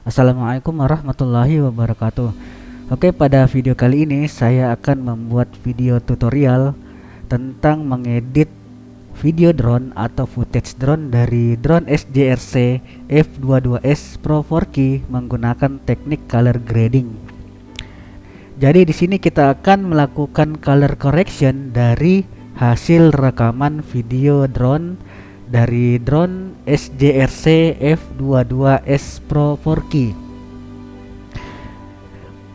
Assalamualaikum warahmatullahi wabarakatuh. Oke, pada video kali ini saya akan membuat video tutorial tentang mengedit video drone atau footage drone dari drone SJRC F22S Pro 4K menggunakan teknik color grading. Jadi di sini kita akan melakukan color correction dari hasil rekaman video drone dari drone SJRC F22S Pro 4K.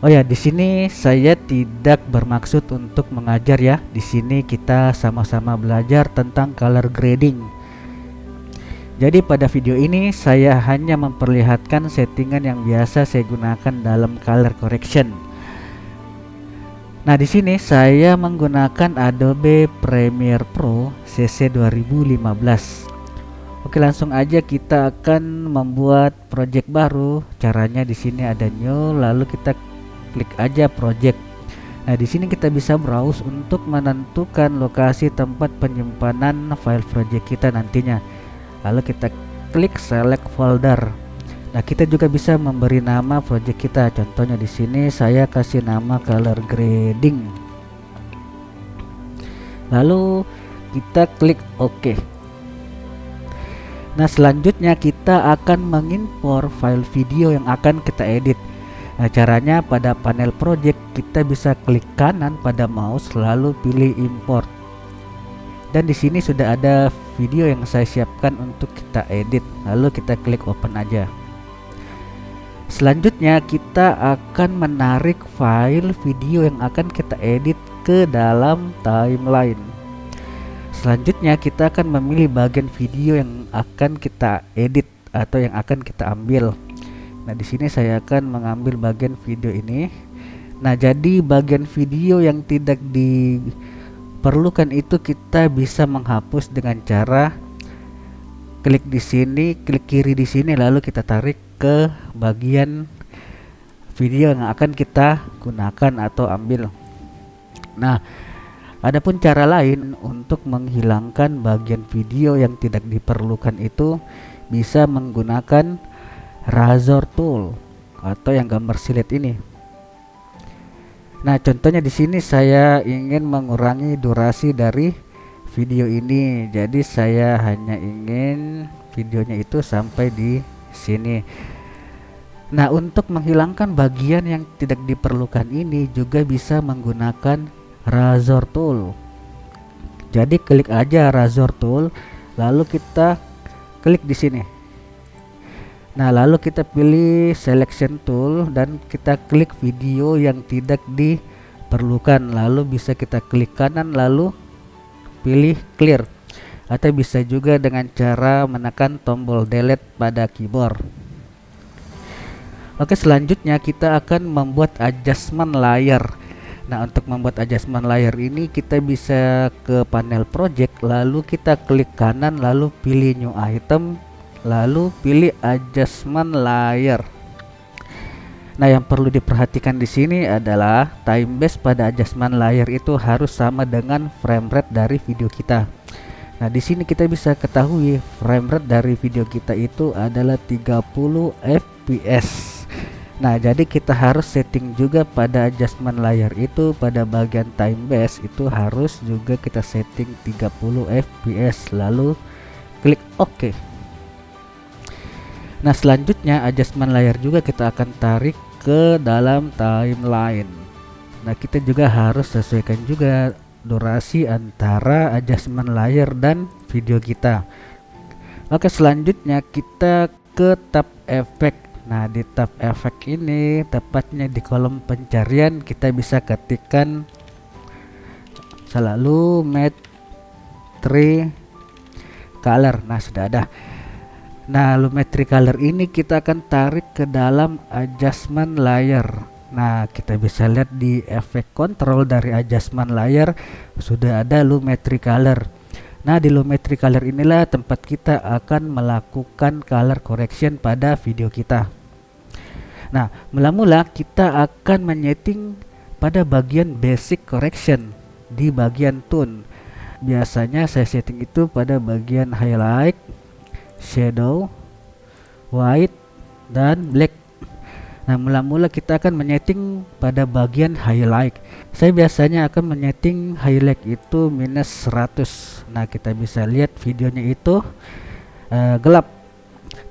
Oh ya, di sini saya tidak bermaksud untuk mengajar ya. Di sini kita sama-sama belajar tentang color grading. Jadi pada video ini saya hanya memperlihatkan settingan yang biasa saya gunakan dalam color correction. Nah, di sini saya menggunakan Adobe Premiere Pro CC 2015. Oke, langsung aja kita akan membuat project baru. Caranya di sini ada new, lalu kita klik aja project. Nah, di sini kita bisa browse untuk menentukan lokasi tempat penyimpanan file project kita nantinya. Lalu kita klik select folder. Nah, kita juga bisa memberi nama project kita. Contohnya di sini saya kasih nama color grading. Lalu kita klik OK. Nah, selanjutnya kita akan mengimpor file video yang akan kita edit. Nah, caranya pada panel project kita bisa klik kanan pada mouse lalu pilih import. Dan di sini sudah ada video yang saya siapkan untuk kita edit. Lalu kita klik open aja. Selanjutnya kita akan menarik file video yang akan kita edit ke dalam timeline. Selanjutnya kita akan memilih bagian video yang akan kita edit atau yang akan kita ambil. Nah, di sini saya akan mengambil bagian video ini. Nah, jadi bagian video yang tidak diperlukan itu kita bisa menghapus dengan cara klik di sini, klik kiri di sini, lalu kita tarik ke bagian video yang akan kita gunakan atau ambil. Nah, adapun cara lain untuk menghilangkan bagian video yang tidak diperlukan itu bisa menggunakan razor tool atau yang gambar silet ini. Nah, contohnya di sini saya ingin mengurangi durasi dari video ini. Jadi saya hanya ingin videonya itu sampai di sini. Nah, untuk menghilangkan bagian yang tidak diperlukan ini juga bisa menggunakan razor tool. Jadi klik aja razor tool, lalu kita klik di sini. Nah, lalu kita pilih selection tool dan kita klik video yang tidak diperlukan. Lalu bisa kita klik kanan lalu pilih clear. Atau bisa juga dengan cara menekan tombol delete pada keyboard. Oke, selanjutnya kita akan membuat adjustment layer. Nah, untuk membuat adjustment layer ini kita bisa ke panel project, lalu kita klik kanan, lalu pilih new item, lalu pilih adjustment layer. Nah, yang perlu diperhatikan di sini adalah time base pada adjustment layer itu harus sama dengan frame rate dari video kita. Nah, di sini kita bisa ketahui frame rate dari video kita itu adalah 30 fps. Nah, jadi kita harus setting juga pada adjustment layer itu pada bagian time base itu harus juga kita setting 30 fps lalu klik OK. Nah, selanjutnya adjustment layer juga kita akan tarik ke dalam timeline. Nah, kita juga harus sesuaikan juga durasi antara adjustment layer dan video kita. Oke, selanjutnya kita ke tab efek. Nah, di tab efek ini tepatnya di kolom pencarian kita bisa ketikkan selalu Lumetri Color. Nah, sudah ada. Nah, Lumetri Color ini kita akan tarik ke dalam adjustment layer. Nah, kita bisa lihat di efek control dari adjustment layer sudah ada Lumetri Color. Nah, di Lumetri Color inilah tempat kita akan melakukan color correction pada video kita. Nah, mula-mula kita akan menyeting pada bagian basic correction di bagian tone. Biasanya saya setting itu pada bagian highlight, shadow, white, dan black. Nah, mula-mula kita akan menyeting pada bagian highlight. Saya biasanya akan menyeting highlight itu minus 100. Nah, kita bisa lihat videonya itu gelap.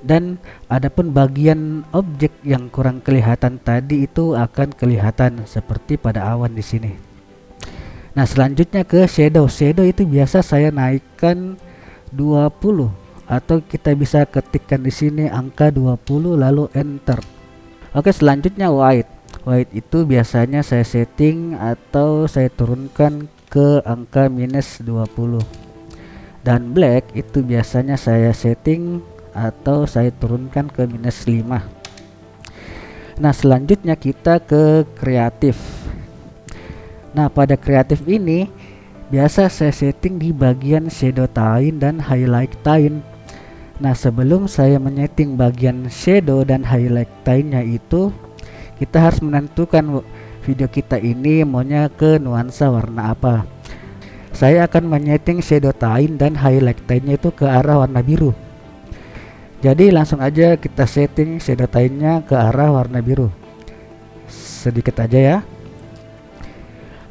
Dan adapun bagian objek yang kurang kelihatan tadi itu akan kelihatan seperti pada awan di sini. Nah, selanjutnya ke shadow. Shadow itu biasa saya naikkan 20 atau kita bisa ketikkan di sini angka 20 lalu enter. Oke, selanjutnya white. White itu biasanya saya setting atau saya turunkan ke angka minus 20. Dan black itu biasanya saya setting atau saya turunkan ke minus 5. Nah, selanjutnya kita ke kreatif. Nah, pada kreatif ini biasa saya setting di bagian shadow tine dan highlight tine. Nah, sebelum saya menyeting bagian shadow dan highlight tine-nya itu, kita harus menentukan video kita ini maunya ke nuansa warna apa. Saya akan menyeting shadow tine dan highlight tine-nya itu ke arah warna biru. Jadi langsung aja kita setting shadow tine-nya ke arah warna biru. Sedikit aja ya.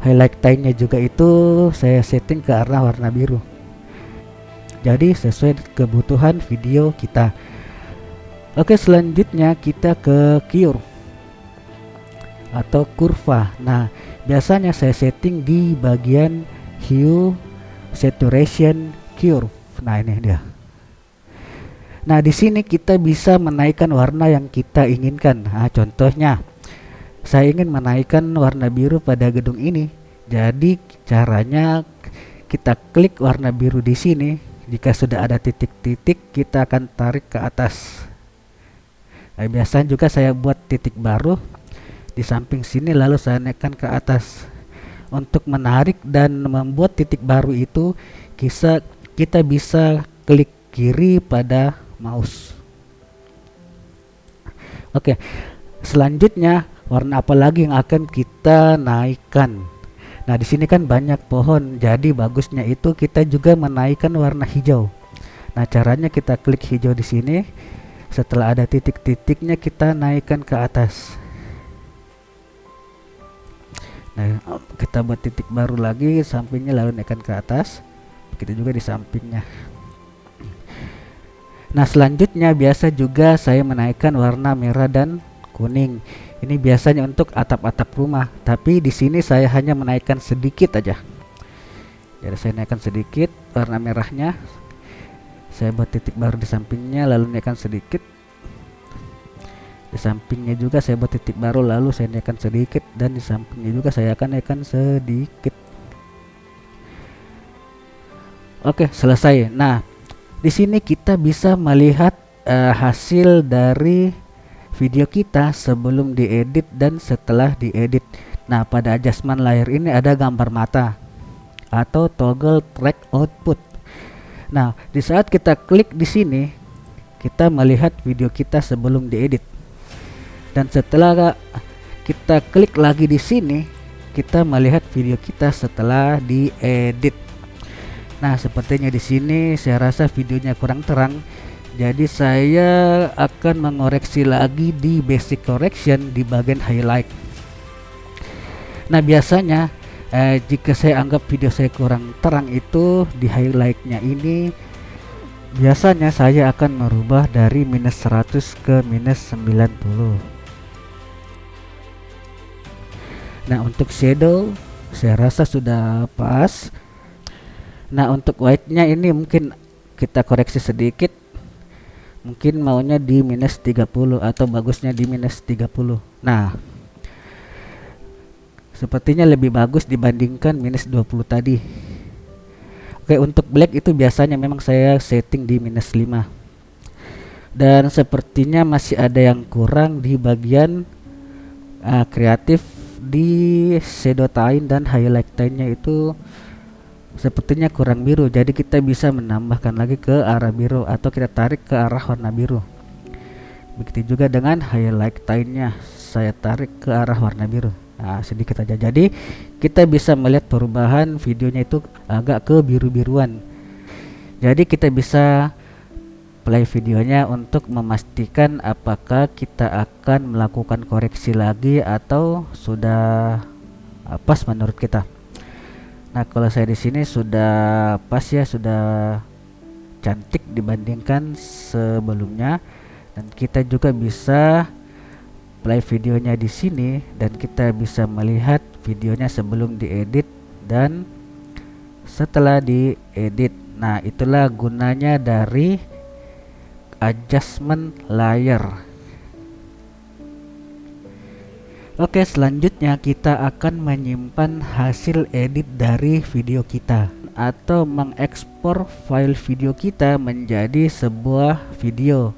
Highlight tine-nya juga itu saya setting ke arah warna biru. Jadi sesuai kebutuhan video kita. Oke, selanjutnya kita ke curve atau kurva. Nah, biasanya saya setting di bagian hue, saturation, curve. Nah, ini dia. Nah, di sini kita bisa menaikkan warna yang kita inginkan. Nah, contohnya saya ingin menaikkan warna biru pada gedung ini. Jadi caranya kita klik warna biru di sini. Jika sudah ada titik-titik, kita akan tarik ke atas. Nah, biasanya juga saya buat titik baru di samping sini lalu saya naikkan ke atas. Untuk menarik dan membuat titik baru itu kita bisa klik kiri pada mouse. Oke, selanjutnya warna apa lagi yang akan kita naikkan? Nah, di sini kan banyak pohon, jadi bagusnya itu kita juga menaikkan warna hijau. Nah, caranya kita klik hijau di sini. Setelah ada titik-titiknya kita naikkan ke atas. Nah, kita buat titik baru lagi sampingnya lalu naikkan ke atas. Begitu juga di sampingnya. Nah, selanjutnya biasa juga saya menaikkan warna merah dan kuning. Ini biasanya untuk atap-atap rumah, tapi di sini saya hanya menaikkan sedikit aja. Jadi saya naikkan sedikit warna merahnya. Saya buat titik baru di sampingnya lalu naikkan sedikit. Di sampingnya juga saya buat titik baru lalu saya naikkan sedikit dan di sampingnya juga saya akan naikkan sedikit. Oke, selesai. Nah, di sini kita bisa melihat hasil dari video kita sebelum diedit dan setelah diedit. Nah, pada adjustment layer ini ada gambar mata atau toggle track output. Nah, di saat kita klik di sini, kita melihat video kita sebelum diedit. Dan setelah kita klik lagi di sini, kita melihat video kita setelah diedit. Nah, sepertinya di sini saya rasa videonya kurang terang. Jadi saya akan mengoreksi lagi di basic correction di bagian highlight. Nah, biasanya jika saya anggap video saya kurang terang itu di highlightnya ini, biasanya saya akan merubah dari minus 100 ke minus 90. Nah, untuk shadow saya rasa sudah pas. Nah, untuk white-nya ini mungkin kita koreksi sedikit. Mungkin maunya di minus 30 atau bagusnya di minus 30. Nah, sepertinya lebih bagus dibandingkan minus 20 tadi. Oke, untuk black itu biasanya memang saya setting di minus 5. Dan sepertinya masih ada yang kurang di bagian kreatif di shadow tine dan highlight tine-nya itu sepertinya kurang biru, jadi kita bisa menambahkan lagi ke arah biru atau kita tarik ke arah warna biru. Begitu juga dengan highlight tine-nya, saya tarik ke arah warna biru. Nah, sedikit aja. Jadi kita bisa melihat perubahan videonya itu agak ke biru-biruan. Jadi kita bisa play videonya untuk memastikan apakah kita akan melakukan koreksi lagi atau sudah pas menurut kita. Nah, kalau saya di sini sudah pas ya, sudah cantik dibandingkan sebelumnya, dan kita juga bisa play videonya di sini dan kita bisa melihat videonya sebelum diedit dan setelah diedit. Nah, itulah gunanya dari adjustment layer. Oke, selanjutnya kita akan menyimpan hasil edit dari video kita atau mengekspor file video kita menjadi sebuah video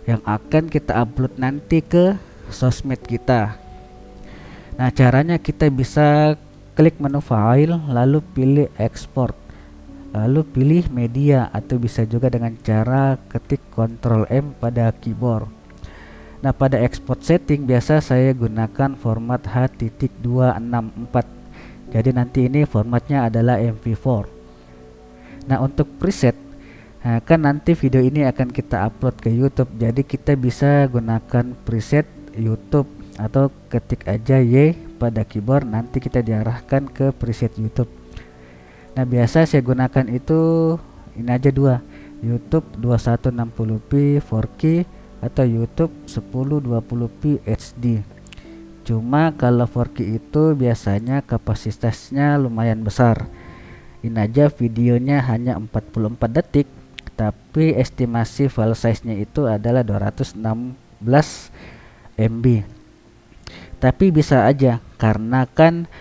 yang akan kita upload nanti ke sosmed kita. Nah, caranya kita bisa klik menu file, lalu pilih export, lalu pilih media, atau bisa juga dengan cara ketik Ctrl M pada keyboard. Nah, pada export setting biasa saya gunakan format H.264. Jadi nanti ini formatnya adalah MP4. Nah, untuk preset, kan nanti video ini akan kita upload ke YouTube. Jadi kita bisa gunakan preset YouTube atau ketik aja Y pada keyboard, nanti kita diarahkan ke preset YouTube. Nah, biasa saya gunakan itu ini aja dua, YouTube 2160p 4K atau YouTube 1020p HD. Cuma kalau 4K itu biasanya kapasitasnya lumayan besar. Ini aja videonya hanya 44 detik, tapi estimasi file size-nya itu adalah 216 MB. Tapi bisa aja, karena kan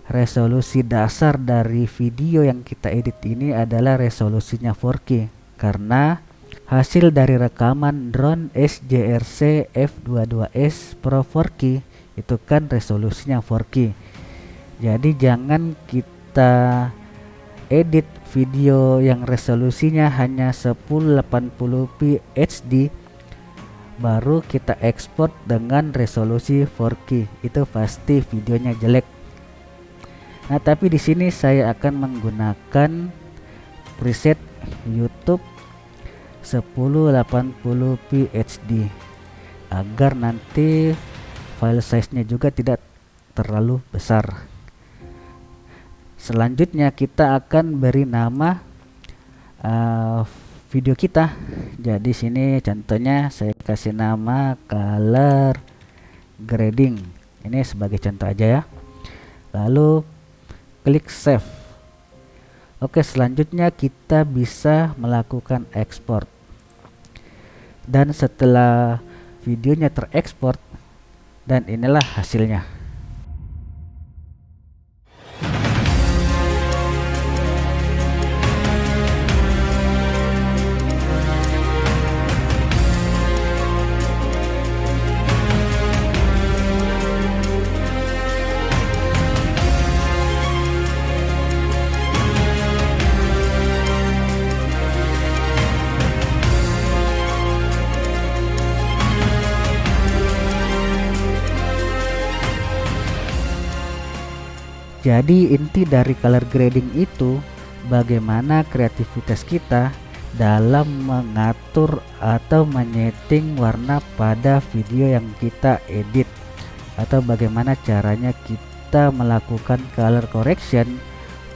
resolusi dasar dari video yang kita edit ini adalah resolusinya 4K, karena hasil dari rekaman drone SJRC F22S Pro 4K itu kan resolusinya 4K. Jadi jangan kita edit video yang resolusinya hanya 1080p HD baru kita ekspor dengan resolusi 4K, itu pasti videonya jelek. Nah, tapi di sini saya akan menggunakan preset YouTube 1080p HD agar nanti file size-nya juga tidak terlalu besar. Selanjutnya kita akan beri nama video kita. Jadi sini contohnya saya kasih nama color grading. Ini sebagai contoh aja ya. Lalu klik save. Oke, selanjutnya kita bisa melakukan ekspor. Dan setelah videonya terekspor, dan inilah hasilnya. Jadi inti dari color grading itu bagaimana kreativitas kita dalam mengatur atau menyeting warna pada video yang kita edit, atau bagaimana caranya kita melakukan color correction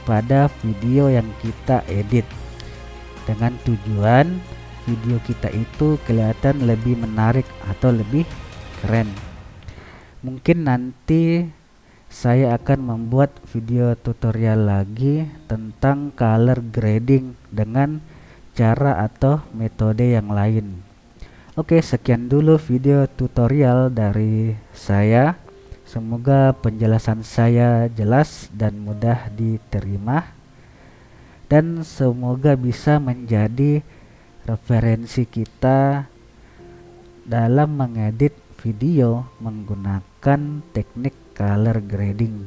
pada video yang kita edit dengan tujuan video kita itu kelihatan lebih menarik atau lebih keren. Mungkin nanti saya akan membuat video tutorial lagi tentang color grading dengan cara atau metode yang lain. Oke, sekian dulu video tutorial dari saya. Semoga penjelasan saya jelas dan mudah diterima, dan semoga bisa menjadi referensi kita dalam mengedit video menggunakan teknik color grading.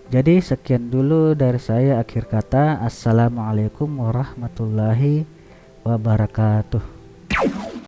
Jadi sekian dulu dari saya, akhir kata. Assalamualaikum warahmatullahi wabarakatuh.